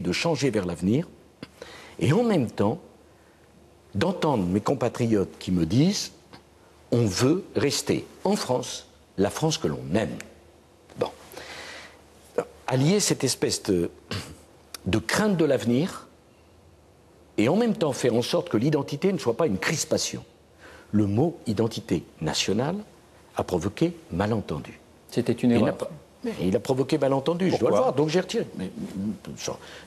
de changer vers l'avenir, et en même temps, d'entendre mes compatriotes qui me disent « on veut rester en France, la France que l'on aime ». Bon. Allier cette espèce de crainte de l'avenir et en même temps faire en sorte que l'identité ne soit pas une crispation. Le mot « identité nationale » a provoqué malentendu. C'était une erreur. Il a provoqué malentendu, je dois le voir, donc j'ai retiré. Mais,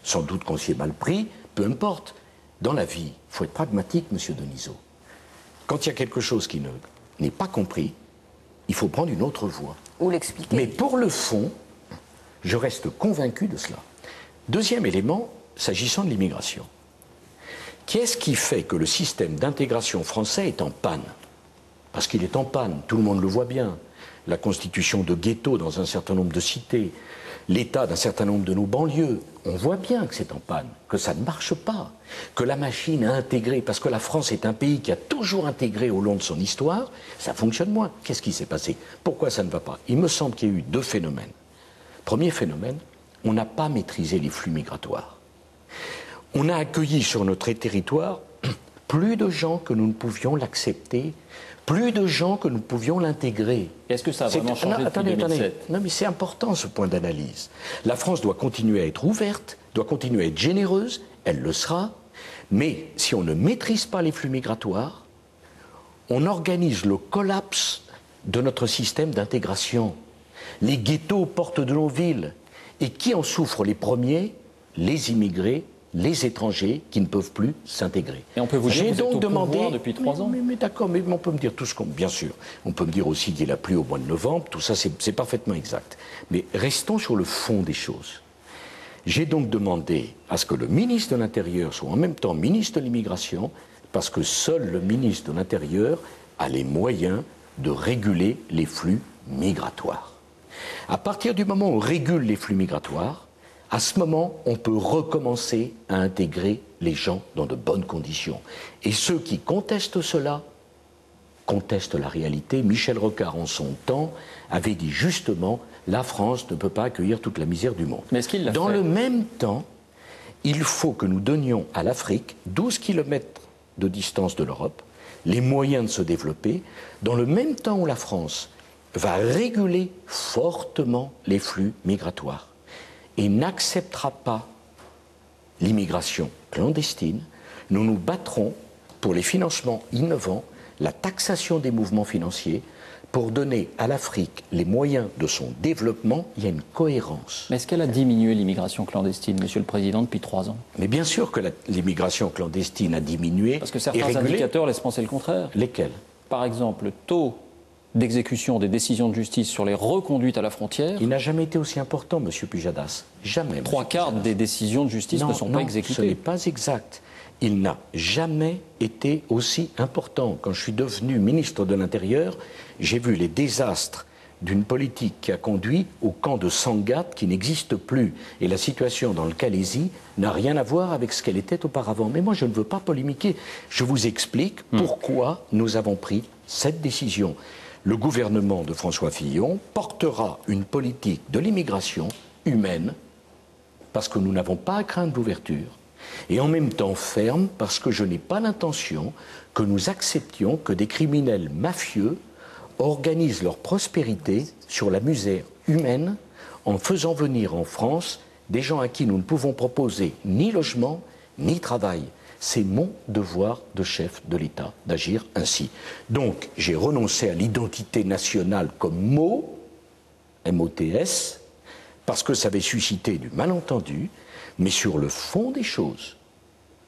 sans doute qu'on s'y est mal pris, peu importe. Dans la vie, il faut être pragmatique, monsieur Denisot. Quand il y a quelque chose qui n'est pas compris, il faut prendre une autre voie. Ou l'expliquer. Mais pour le fond, je reste convaincu de cela. Deuxième élément, s'agissant de l'immigration. Qu'est-ce qui fait que le système d'intégration français est en panne? Parce qu'il est en panne, tout le monde le voit bien. La constitution de ghettos dans un certain nombre de cités, l'état d'un certain nombre de nos banlieues, on voit bien que c'est en panne, que ça ne marche pas, que la machine a intégré, parce que la France est un pays qui a toujours intégré au long de son histoire, ça fonctionne moins. Qu'est-ce qui s'est passé? Pourquoi ça ne va pas? Il me semble qu'il y a eu deux phénomènes. Premier phénomène, on n'a pas maîtrisé les flux migratoires. On a accueilli sur notre territoire plus de gens que nous ne pouvions l'accepter, plus de gens que nous pouvions l'intégrer. Est-ce que ça a vraiment changé depuis 2007? Non, mais c'est important ce point d'analyse. La France doit continuer à être ouverte, doit continuer à être généreuse, elle le sera, mais si on ne maîtrise pas les flux migratoires, on organise le collapse de notre système d'intégration. Les ghettos portent de nos villes. Et qui en souffrent les premiers? Les immigrés, les étrangers qui ne peuvent plus s'intégrer. Et on peut vous dire que vous êtes au pouvoir depuis 3 ans. Mais d'accord, mais on peut me dire tout ce qu'on... Bien sûr, on peut me dire aussi qu'il a plu au mois de novembre, tout ça c'est parfaitement exact. Mais restons sur le fond des choses. J'ai donc demandé à ce que le ministre de l'Intérieur soit en même temps ministre de l'Immigration, parce que seul le ministre de l'Intérieur a les moyens de réguler les flux migratoires. À partir du moment où on régule les flux migratoires, à ce moment, on peut recommencer à intégrer les gens dans de bonnes conditions. Et ceux qui contestent cela, contestent la réalité. Michel Rocard, en son temps, avait dit justement « la France ne peut pas accueillir toute la misère du monde ». Mais est-ce qu'il l'a fait ? Dans le même temps, il faut que nous donnions à l'Afrique 12 kilomètres de distance de l'Europe, les moyens de se développer, dans le même temps où la France va réguler fortement les flux migratoires et n'acceptera pas l'immigration clandestine. Nous nous battrons pour les financements innovants, la taxation des mouvements financiers, pour donner à l'Afrique les moyens de son développement. Il y a une cohérence. Mais est-ce qu'elle a diminué l'immigration clandestine, Monsieur le Président, depuis 3 ans? Mais bien sûr que l'immigration clandestine a diminué. Parce que certains indicateurs laissent penser le contraire. Lesquels? Par exemple, le taux d'exécution des décisions de justice sur les reconduites à la frontière. Il n'a jamais été aussi important, Monsieur Pujadas. Jamais. 3/4 des décisions de justice ne sont pas exécutées. Ce n'est pas exact. Il n'a jamais été aussi important. Quand je suis devenu ministre de l'Intérieur, j'ai vu les désastres d'une politique qui a conduit au camp de Sangatte qui n'existe plus. Et la situation dans le Calaisis n'a rien à voir avec ce qu'elle était auparavant. Mais moi, je ne veux pas polémiquer. Je vous explique pourquoi nous avons pris cette décision. Le gouvernement de François Fillon portera une politique de l'immigration humaine, parce que nous n'avons pas à craindre l'ouverture, et en même temps ferme, parce que je n'ai pas l'intention que nous acceptions que des criminels mafieux organisent leur prospérité sur la misère humaine en faisant venir en France des gens à qui nous ne pouvons proposer ni logement ni travail. C'est mon devoir de chef de l'État d'agir ainsi. Donc, j'ai renoncé à l'identité nationale comme mot, M-O-T-S, parce que ça avait suscité du malentendu, mais sur le fond des choses,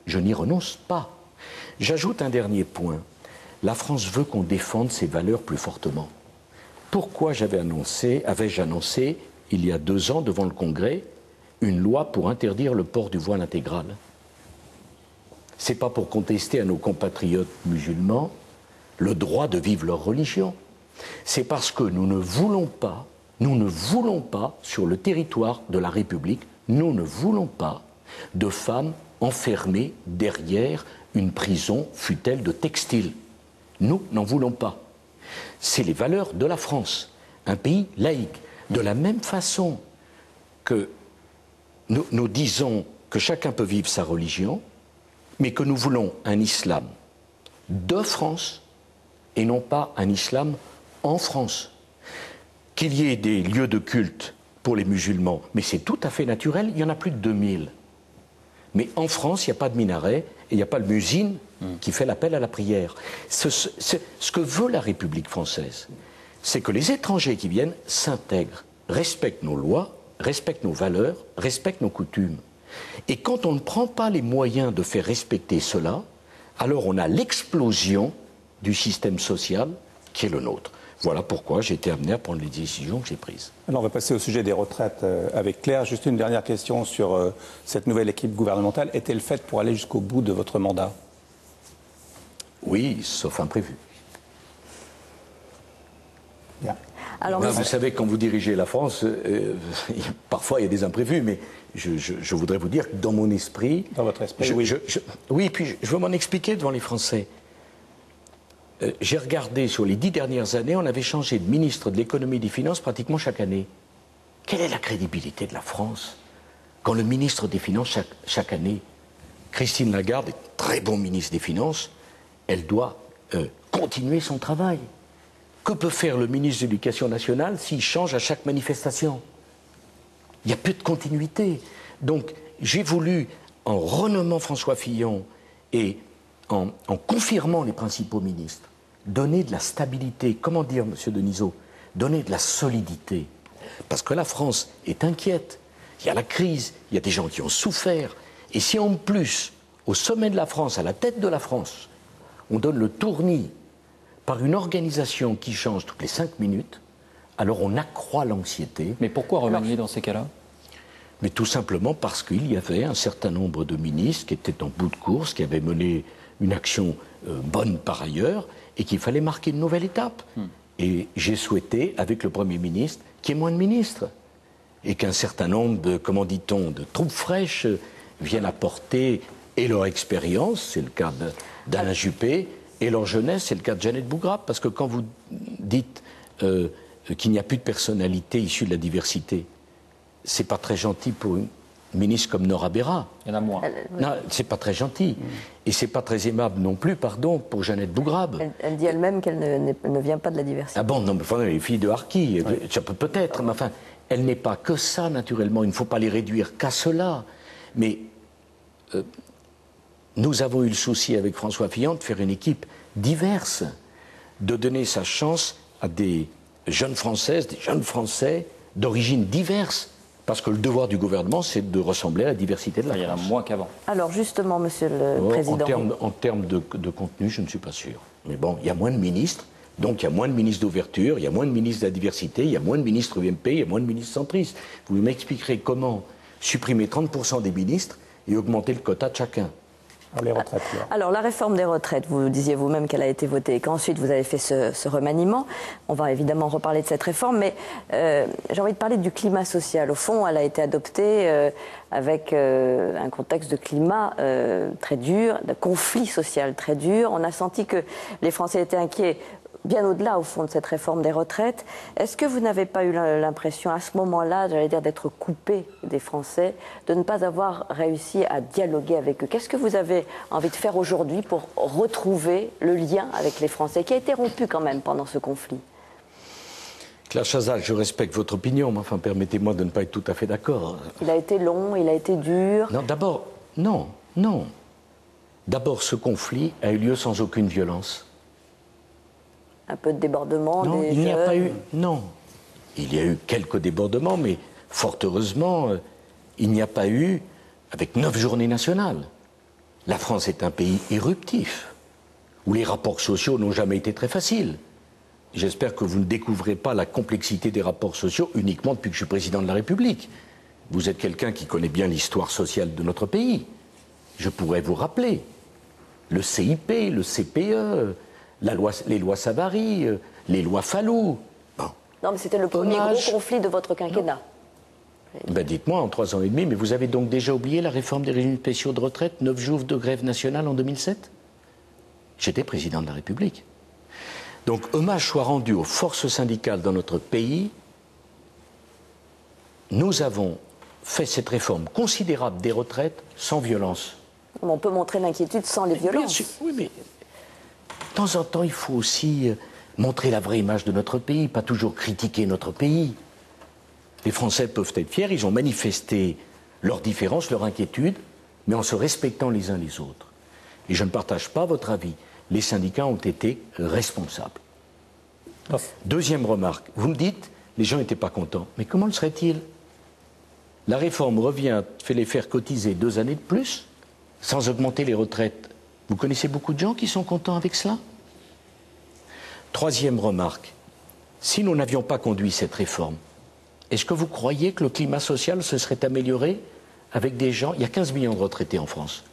je n'y renonce pas. J'ajoute un dernier point. La France veut qu'on défende ses valeurs plus fortement. Pourquoi avais-je annoncé, il y a 2 ans, devant le Congrès, une loi pour interdire le port du voile intégral? C'est pas pour contester à nos compatriotes musulmans le droit de vivre leur religion. C'est parce que nous ne voulons pas, sur le territoire de la République, nous ne voulons pas de femmes enfermées derrière une prison, fût-elle de textile. Nous n'en voulons pas. C'est les valeurs de la France, un pays laïque. De la même façon que nous disons que chacun peut vivre sa religion, mais que nous voulons un islam de France et non pas un islam en France. Qu'il y ait des lieux de culte pour les musulmans, mais c'est tout à fait naturel, il y en a plus de 2000. Mais en France, il n'y a pas de minaret et il n'y a pas le muezzin qui fait l'appel à la prière. Ce que veut la République française, c'est que les étrangers qui viennent s'intègrent, respectent nos lois, respectent nos valeurs, respectent nos coutumes. Et quand on ne prend pas les moyens de faire respecter cela, alors on a l'explosion du système social qui est le nôtre. Voilà pourquoi j'ai été amené à prendre les décisions que j'ai prises. Alors on va passer au sujet des retraites avec Claire. Juste une dernière question sur cette nouvelle équipe gouvernementale. Est-elle faite pour aller jusqu'au bout de votre mandat? Oui, sauf imprévu. Bien. Alors, vous savez, quand vous dirigez la France, parfois il y a des imprévus, mais je voudrais vous dire que dans mon esprit... Dans votre esprit, oui. Oui, puis je veux m'en expliquer devant les Français. J'ai regardé sur les 10 dernières années, on avait changé de ministre de l'économie et des finances pratiquement chaque année. Quelle est la crédibilité de la France quand le ministre des Finances, chaque année, Christine Lagarde est très bon ministre des Finances, elle doit continuer son travail. Que peut faire le ministre de l'Éducation nationale s'il change à chaque manifestation? Il n'y a plus de continuité. Donc j'ai voulu, en renommant François Fillon et en confirmant les principaux ministres, donner de la stabilité, comment dire, monsieur Denisot, donner de la solidité. Parce que la France est inquiète. Il y a la crise, il y a des gens qui ont souffert. Et si en plus, au sommet de la France, à la tête de la France, on donne le tournis par une organisation qui change toutes les 5 minutes, alors on accroît l'anxiété. Mais pourquoi remanier dans ces cas-là? Mais tout simplement parce qu'il y avait un certain nombre de ministres qui étaient en bout de course, qui avaient mené une action bonne par ailleurs, et qu'il fallait marquer une nouvelle étape. Et j'ai souhaité, avec le Premier ministre, qu'il y ait moins de ministres, et qu'un certain nombre de, comment dit-on, de troupes fraîches viennent apporter et leur expérience, c'est le cas d'Alain Juppé, et leur jeunesse, c'est le cas de Jeannette Bougrappe, parce que quand vous dites qu'il n'y a plus de personnalité issue de la diversité, c'est pas très gentil pour une ministre comme Nora Béra. Il y en a moins. Non, c'est pas très gentil. Et c'est pas très aimable non plus, pardon, pour Jeannette Bougrabe. Elle dit elle-même qu'elle ne vient pas de la diversité. Ah bon, non, mais enfin, les filles de Harki, ça peut peut-être, mais enfin, elle n'est pas que ça, naturellement. Il ne faut pas les réduire qu'à cela. Mais nous avons eu le souci avec François Fillon de faire une équipe diverse, de donner sa chance à des jeunes Françaises, des jeunes Français d'origine diverse. Parce que le devoir du gouvernement, c'est de ressembler à la diversité de la France. Il y en a moins qu'avant. Alors justement, Monsieur le Président... En termes de contenu, je ne suis pas sûr. Mais bon, il y a moins de ministres, donc il y a moins de ministres d'ouverture, il y a moins de ministres de la diversité, il y a moins de ministres UMP, il y a moins de ministres centristes. Vous m'expliquerez comment supprimer 30% des ministres et augmenter le quota de chacun. Les retraites, alors, la réforme des retraites, vous disiez vous-même qu'elle a été votée et qu'ensuite vous avez fait ce remaniement. On va évidemment reparler de cette réforme, mais j'ai envie de parler du climat social. Au fond, elle a été adoptée avec un contexte de climat très dur, de conflit social très dur. On a senti que les Français étaient inquiets bien au-delà, au fond, de cette réforme des retraites. Est-ce que vous n'avez pas eu l'impression, à ce moment-là, j'allais dire, d'être coupé des Français, de ne pas avoir réussi à dialoguer avec eux? Qu'est-ce que vous avez envie de faire aujourd'hui pour retrouver le lien avec les Français, qui a été rompu quand même pendant ce conflit? Claire Chazal, je respecte votre opinion, mais enfin, permettez-moi de ne pas être tout à fait d'accord. Il a été long, il a été dur. Non, d'abord, non. D'abord, ce conflit a eu lieu sans aucune violence. Un peu de débordement. Non, il n'y a pas eu. Non, il y a eu quelques débordements, mais fort heureusement, il n'y a pas eu avec 9 journées nationales. La France est un pays éruptif, où les rapports sociaux n'ont jamais été très faciles. J'espère que vous ne découvrez pas la complexité des rapports sociaux uniquement depuis que je suis président de la République. Vous êtes quelqu'un qui connaît bien l'histoire sociale de notre pays. Je pourrais vous rappeler le CIP, le CPE, les lois Savary, les lois Fallou. Bon. Non, mais c'était le premier gros conflit de votre quinquennat. Ben dites-moi, en 3 ans et demi, mais vous avez donc déjà oublié la réforme des régimes spéciaux de retraite, 9 jours de grève nationale en 2007? J'étais président de la République. Donc, hommage soit rendu aux forces syndicales dans notre pays. Nous avons fait cette réforme considérable des retraites sans violence. On peut montrer l'inquiétude sans les violences. Bien sûr, oui, mais de temps en temps, il faut aussi montrer la vraie image de notre pays, pas toujours critiquer notre pays. Les Français peuvent être fiers, ils ont manifesté leurs différences, leurs inquiétudes, mais en se respectant les uns les autres. Et je ne partage pas votre avis. Les syndicats ont été responsables. Deuxième remarque, vous me dites, les gens n'étaient pas contents. Mais comment le seraient-ils? La réforme revient, fait les faire cotiser 2 années de plus, sans augmenter les retraites. Vous connaissez beaucoup de gens qui sont contents avec cela? Troisième remarque, si nous n'avions pas conduit cette réforme, est-ce que vous croyez que le climat social se serait amélioré avec des gens? Il y a 15 millions de retraités en France.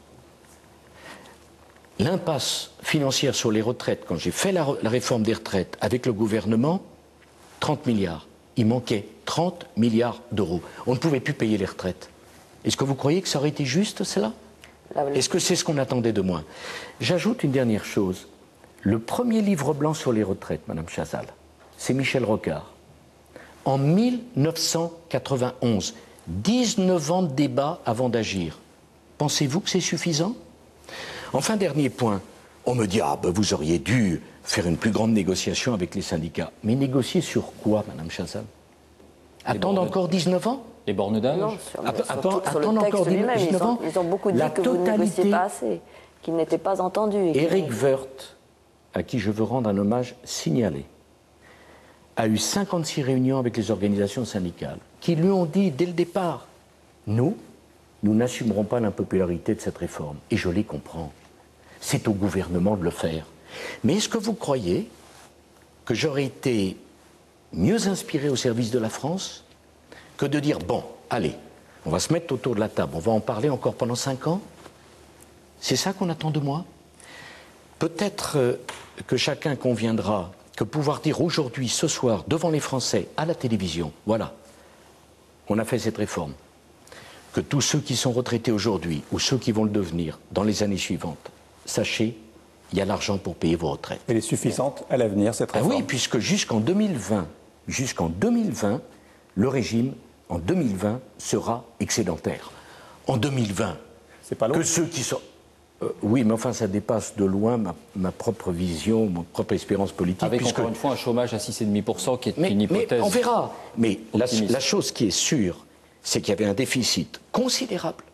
L'impasse financière sur les retraites, quand j'ai fait la réforme des retraites avec le gouvernement, 30 milliards. Il manquait 30 milliards d'euros. On ne pouvait plus payer les retraites. Est-ce que vous croyez que ça aurait été juste, cela? Est-ce que c'est ce qu'on attendait de moi? J'ajoute une dernière chose. Le premier livre blanc sur les retraites, Madame Chazal, c'est Michel Rocard. En 1991, 19 ans de débat avant d'agir. Pensez-vous que c'est suffisant? Enfin, dernier point, on me dit, vous auriez dû faire une plus grande négociation avec les syndicats. Mais négocier sur quoi, Madame Chazal? Attendre encore 19 ans? Les bornes d'âge? Non, sur le attendre encore texte lui-même, 19 ans? ils ont beaucoup dit que vous ne négociez pas assez, qu'ils n'étaient pas entendus. Éric Woerth, à qui je veux rendre un hommage signalé, a eu 56 réunions avec les organisations syndicales, qui lui ont dit dès le départ, nous n'assumerons pas l'impopularité de cette réforme. Et je les comprends. C'est au gouvernement de le faire. Mais est-ce que vous croyez que j'aurais été mieux inspiré au service de la France que de dire, bon, allez, on va se mettre autour de la table, on va en parler encore pendant 5 ans? C'est ça qu'on attend de moi? Peut-être que chacun conviendra que pouvoir dire aujourd'hui, ce soir, devant les Français, à la télévision, voilà, on a fait cette réforme, que tous ceux qui sont retraités aujourd'hui, ou ceux qui vont le devenir dans les années suivantes, sachez, il y a l'argent pour payer vos retraites. Elle est suffisante à l'avenir, cette réforme? Oui, puisque jusqu'en 2020, le régime, en 2020, sera excédentaire. En 2020, c'est pas long. Que ceux qui sont... oui, mais enfin, ça dépasse de loin ma propre vision, ma propre espérance politique. Avec encore une fois un chômage à 6,5% qui est une hypothèse. Mais on verra. Mais optimiste. la chose qui est sûre, c'est qu'il y avait un déficit considérable,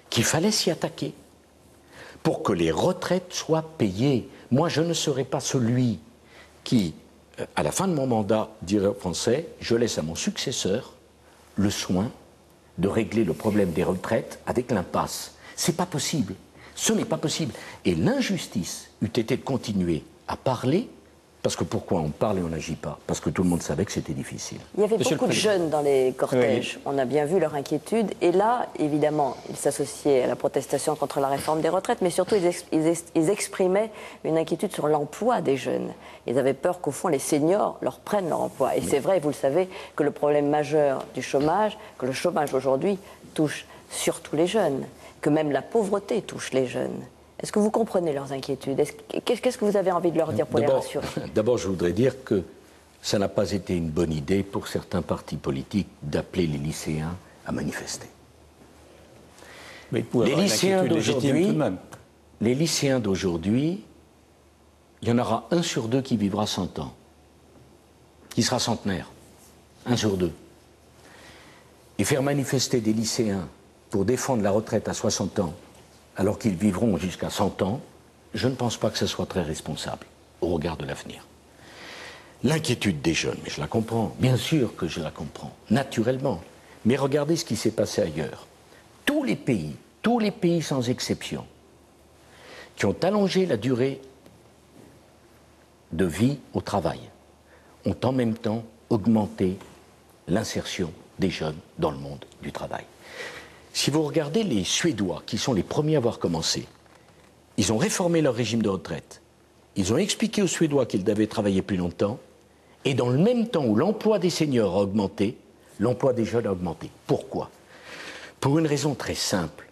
qu'il fallait s'y attaquer pour que les retraites soient payées. Moi, je ne serai pas celui qui, à la fin de mon mandat, dirait aux Français, je laisse à mon successeur le soin de régler le problème des retraites avec l'impasse. C'est pas possible. Ce n'est pas possible. Et l'injustice eût été de continuer à parler, parce que pourquoi on parle et on n'agit pas? Parce que tout le monde savait que c'était difficile. Il y avait beaucoup de jeunes dans les cortèges. Oui. On a bien vu leur inquiétude. Et là, évidemment, ils s'associaient à la protestation contre la réforme des retraites, mais surtout, ils exprimaient une inquiétude sur l'emploi des jeunes. Ils avaient peur qu'au fond, les seniors leur prennent leur emploi. Et c'est vrai, vous le savez, que le problème majeur du chômage, que le chômage aujourd'hui touche surtout les jeunes, que même la pauvreté touche les jeunes. Est-ce que vous comprenez leurs inquiétudes? Qu'est-ce que vous avez envie de leur dire pour les rassurer? D'abord, je voudrais dire que ça n'a pas été une bonne idée pour certains partis politiques d'appeler les lycéens à manifester. Mais les lycéens d'aujourd'hui, il y en aura 1 sur 2 qui vivra 100 ans, qui sera centenaire. 1 sur 2. Et faire manifester des lycéens pour défendre la retraite à 60 ans, alors qu'ils vivront jusqu'à 100 ans, je ne pense pas que ce soit très responsable au regard de l'avenir. L'inquiétude des jeunes, mais je la comprends, bien sûr que je la comprends, naturellement. Mais regardez ce qui s'est passé ailleurs. Tous les pays sans exception, qui ont allongé la durée de vie au travail, ont en même temps augmenté l'insertion des jeunes dans le monde du travail. Si vous regardez les Suédois, qui sont les premiers à avoir commencé, ils ont réformé leur régime de retraite. Ils ont expliqué aux Suédois qu'ils devaient travailler plus longtemps. Et dans le même temps où l'emploi des seniors a augmenté, l'emploi des jeunes a augmenté. Pourquoi? Pour une raison très simple.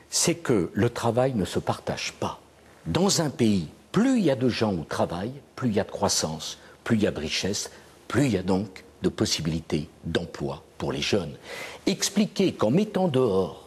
C'est que le travail ne se partage pas. Dans un pays, plus il y a de gens au travail, plus il y a de croissance, plus il y a de richesse, plus il y a donc de possibilités d'emploi pour les jeunes. Expliquer qu'en mettant dehors